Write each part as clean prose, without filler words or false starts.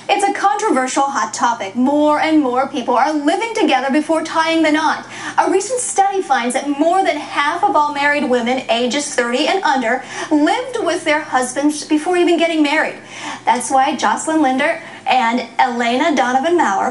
It's a controversial hot topic. More and more people are living together before tying the knot. A recent study finds that more than half of all married women ages 30 and under lived with their husbands before even getting married. That's why Joselin Linder and Elena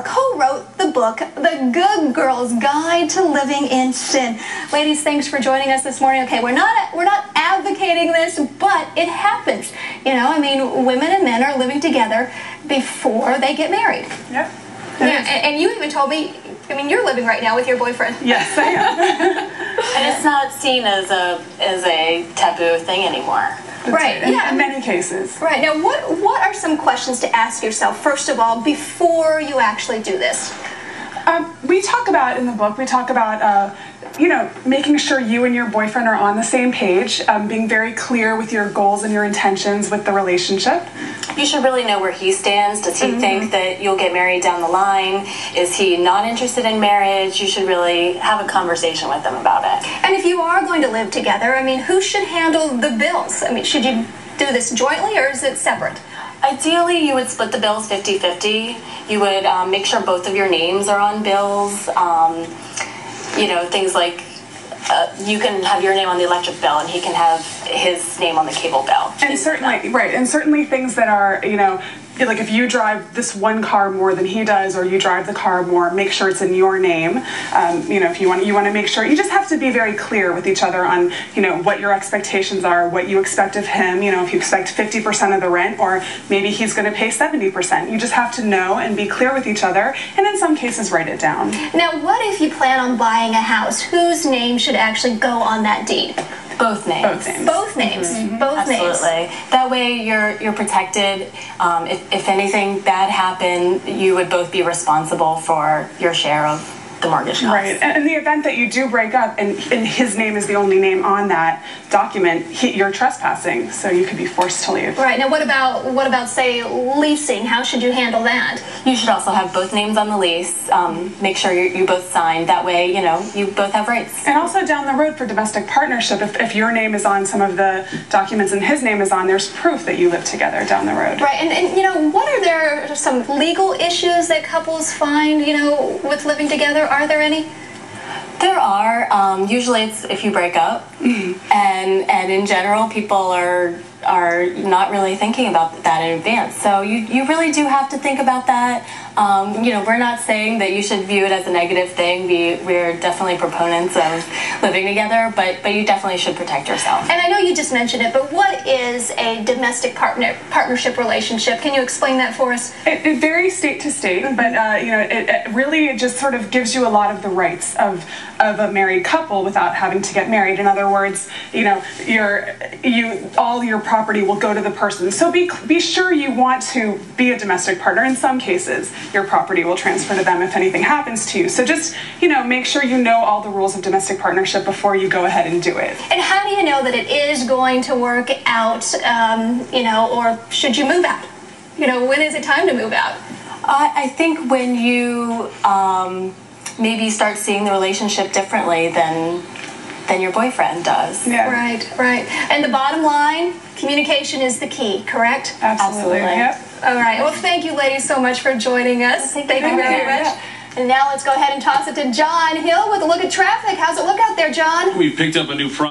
co-wrote the book, The Good Girl's Guide to Living in Sin. Ladies, thanks for joining us this morning. Okay, we're not advocating this, but it happens. You know, I mean, women and men are living together before they get married. Yep. Yeah, and you even told me, I mean, you're living right now with your boyfriend. Yes, I am. And it's not seen as a taboo thing anymore. Right. Yeah. In many cases. Right. Now, what are some questions to ask yourself, first of all, before you actually do this? We talk about, in the book, you know, making sure you and your boyfriend are on the same page, being very clear with your goals and your intentions with the relationship. You should really know where he stands. Does he think that you'll get married down the line? Is he not interested in marriage? You should really have a conversation with him about it. And if you are going to live together, I mean, who should handle the bills? I mean, should you do this jointly or is it separate? Ideally, you would split the bills 50-50. You would make sure both of your names are on bills. You know, things like you can have your name on the electric bill and he can have his name on the cable bill. And certainly, right, and certainly things that are, you know, like if you drive this one car more than he does, or you drive the car more, make sure it's in your name. You know, if you want to make sure, you just have to be very clear with each other on, you know, what your expectations are, what you expect of him. You know, if you expect 50% of the rent, or maybe he's going to pay 70%. You just have to know and be clear with each other, and in some cases, write it down. Now, what if you plan on buying a house? Whose name should actually go on that deed? Both names. Both names. Both names. Absolutely. That way you're protected. If anything bad happened, you would both be responsible for your share of the mortgage costs. Right. And in the event that you do break up and his name is the only name on that document, you're trespassing, so you could be forced to leave. Right. Now, what about say leasing? How should you handle that? You should also have both names on the lease. Make sure you both sign. That way, you know, you both have rights. And also down the road for domestic partnership, if your name is on some of the documents and his name is on, there's proof that you live together down the road. Right. And you know, what are there some legal issues that couples find, you know, with living together? Are there any? There are. Usually it's if you break up. And in general, people are not really thinking about that in advance. So you really do have to think about that. You know, we're not saying that you should view it as a negative thing. We're definitely proponents of living together, but you definitely should protect yourself. And I know you just mentioned it, but what is a domestic partnership relationship? Can you explain that for us? It varies state to state, but you know, it really just sort of gives you a lot of the rights of a married couple without having to get married. In other words, you know, all your property will go to the person. So be sure you want to be a domestic partner. In some cases, your property will transfer to them if anything happens to you. So just, you know, make sure you know all the rules of domestic partnership before you go ahead and do it. And how do you know that it is going to work out, you know, or should you move out? You know, when is it time to move out? I think when you maybe start seeing the relationship differently than your boyfriend does. Yeah. Right. And the bottom line, communication is the key, correct? Absolutely. Yep. All right. Well, thank you, ladies, so much for joining us. Thank you very much. Yeah. And now let's go ahead and toss it to John Hill with a look at traffic. How's it look out there, John? We picked up a new front.